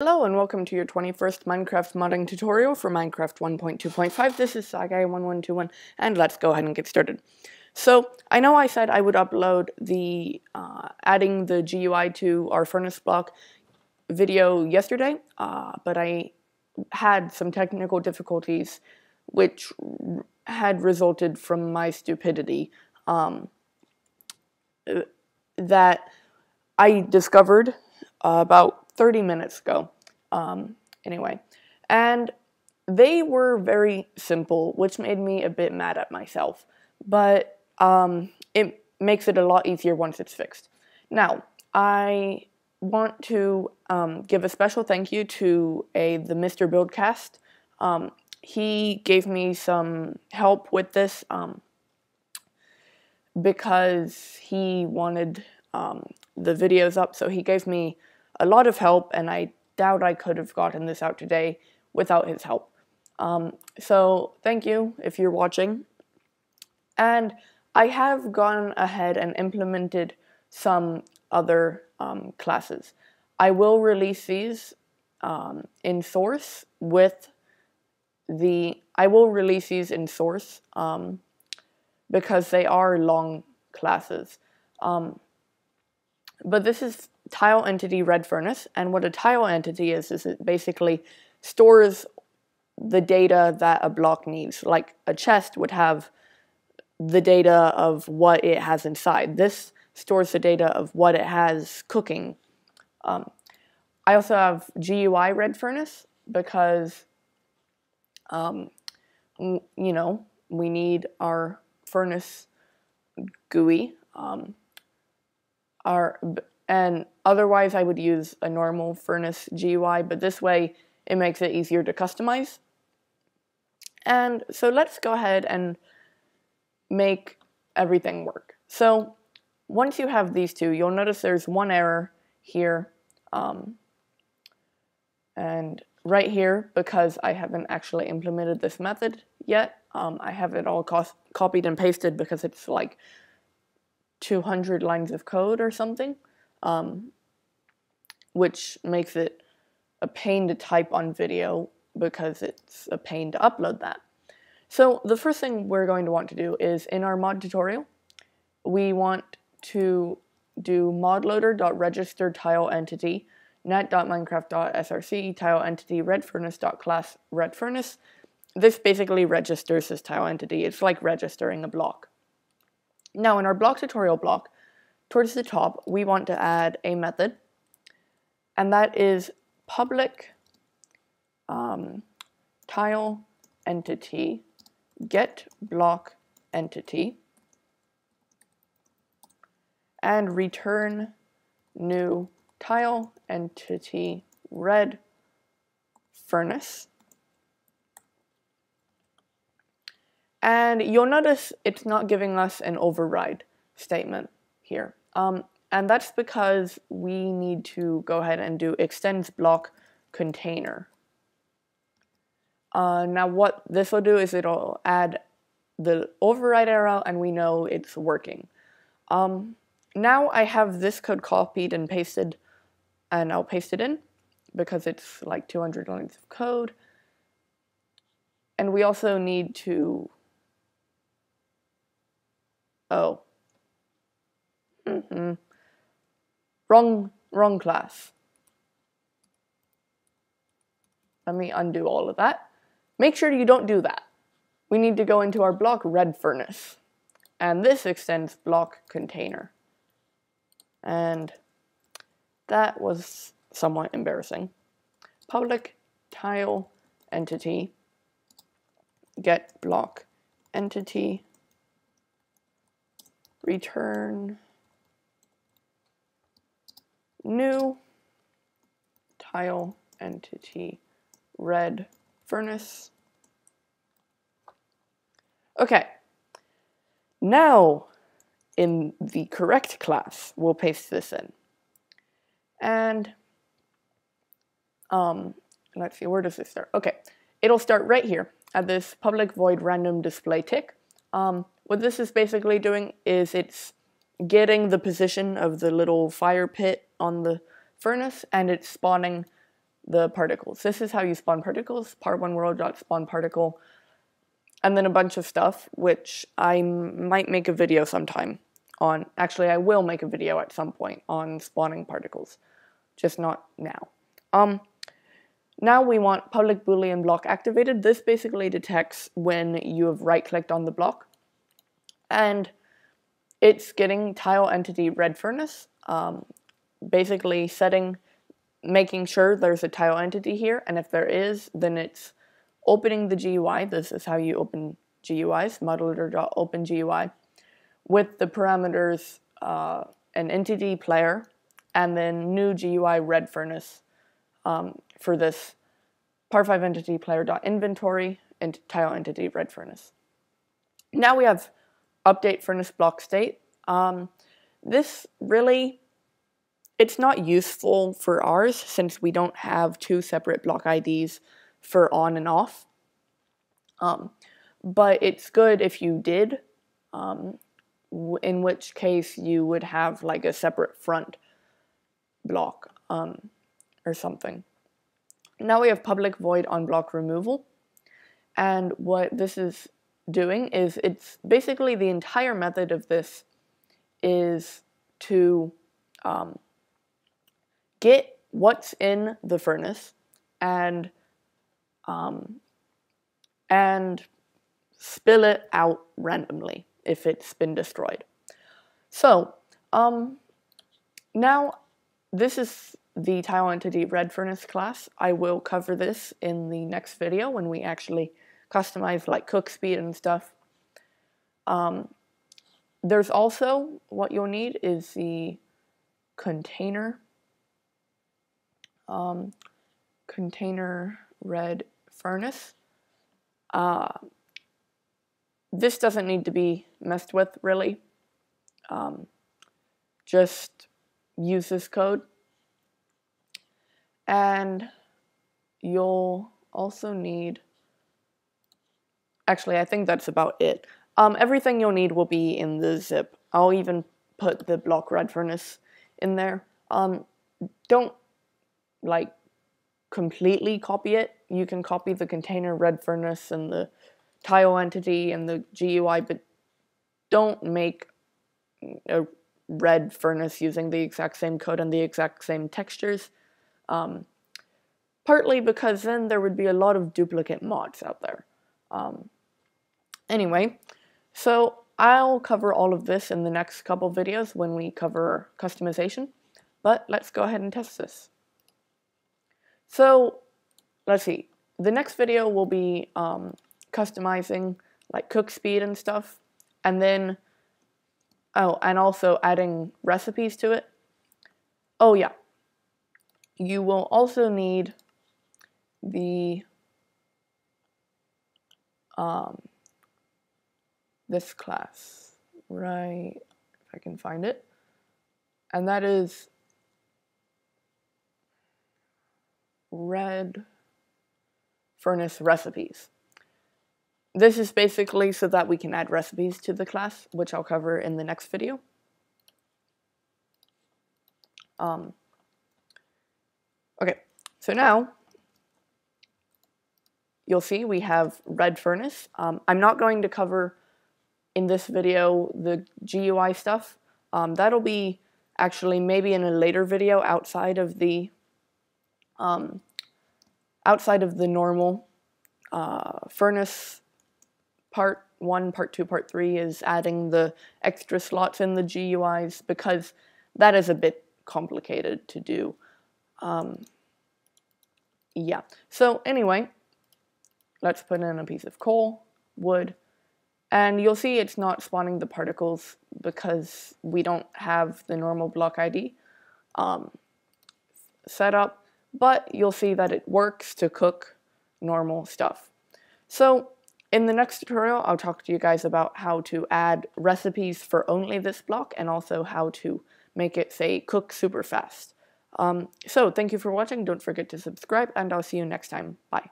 Hello and welcome to your 21st Minecraft modding tutorial for Minecraft 1.2.5. This is Sagai1121 and let's go ahead and get started. So, I know I said I would upload the adding the GUI to our furnace block video yesterday, but I had some technical difficulties which had resulted from my stupidity that I discovered about 30 minutes ago. Anyway, and they were very simple, which made me a bit mad at myself, but it makes it a lot easier once it's fixed. Now, I want to give a special thank you to the Mr. Buildcast. He gave me some help with this because he wanted the videos up, so he gave me a lot of help, and I doubt I could have gotten this out today without his help. So thank you if you're watching. And I have gone ahead and implemented some other classes. I will release these in Source with the... I will release these in Source because they are long classes. But this is tile entity red furnace, and what a tile entity is it basically stores the data that a block needs. Like a chest would have the data of what it has inside. This stores the data of what it has cooking. I also have GUI red furnace because, you know, we need our furnace GUI. And otherwise I would use a normal furnace GUI, but this way it makes it easier to customize. And so let's go ahead and make everything work. So once you have these two, you'll notice there's one error here, and right here, because I haven't actually implemented this method yet. I have it all copied and pasted because it's like 200 lines of code or something, which makes it a pain to type on video because it's a pain to upload that. So the first thing we're going to want to do is, in our mod tutorial, we want to do modloader.register tile entity net.minecraft.src tile entity redfurnace.class redfurnace. This basically registers this tile entity. It's like registering a block. Now, in our block tutorial block, towards the top, we want to add a method, and that is public tile entity get block entity and return new tile entity red furnace. And you'll notice it's not giving us an override statement here. And that's because we need to go ahead and do extends block container. Now what this will do is it'll add the override arrow, and we know it's working. Now I have this code copied and pasted, and I'll paste it in because it's like 200 lines of code. And we also need to... Oh. Wrong class. Let me undo all of that. Make sure you don't do that. We need to go into our block red furnace. And this extends block container. And that was somewhat embarrassing. Public tile entity get block entity return new tile entity red furnace. Okay, now in the correct class, we'll paste this in. And let's see, where does this start? Okay, it'll start right here at this public void random display tick. What this is basically doing is it's getting the position of the little fire pit on the furnace, and it's spawning the particles. This is how you spawn particles, part1world.spawnParticle, and then a bunch of stuff, which I might make a video sometime on. Actually, I will make a video at some point on spawning particles, just not now. Now we want public Boolean block activated. This basically detects when you have right-clicked on the block, and it's getting tile entity red furnace, basically making sure there's a tile entity here, and if there is, then it's opening the GUI. This is how you open GUIs, modeler.openGUI, with the parameters an entity player, and then new GUI red furnace for this par5 entity player.inventory and tile entity red furnace. Now we have update furnace block state. This really, it's not useful for ours since we don't have two separate block IDs for on and off. But it's good if you did, in which case you would have like a separate front block or something. Now we have public void on block removal, and what this is doing is it's basically the entire method of this is to get what's in the furnace and spill it out randomly if it's been destroyed. So now this is the tile entity red furnace class. I will cover this in the next video when we actually customize like cook speed and stuff. There's also, what you'll need is the container red furnace. This doesn't need to be messed with really. Just use this code. And you'll also need, actually I think that's about it. Everything you'll need will be in the zip. I'll even put the block red furnace in there. Don't like completely copy it. You can copy the container red furnace and the tile entity and the GUI, but don't make a red furnace using the exact same code and the exact same textures. Partly because then there would be a lot of duplicate mods out there. Anyway, so I'll cover all of this in the next couple videos when we cover customization, but let's go ahead and test this. So let's see, the next video will be customizing like cook speed and stuff, and then, oh, and also adding recipes to it. Oh yeah, you will also need the this class, right, if I can find it, and that is red furnace recipes. This is basically so that we can add recipes to the class, which I'll cover in the next video. Okay, so now you'll see we have red furnace. I'm not going to cover in this video the GUI stuff. That'll be actually maybe in a later video outside of the normal furnace. Part 1, part 2, part 3 is adding the extra slots in the GUIs because that is a bit complicated to do. Yeah, so anyway, let's put in a piece of coal, wood, and you'll see it's not spawning the particles because we don't have the normal block ID set up, but you'll see that it works to cook normal stuff. So in the next tutorial, I'll talk to you guys about how to add recipes for only this block and also how to make it, say, cook super fast. So thank you for watching. Don't forget to subscribe, and I'll see you next time. Bye.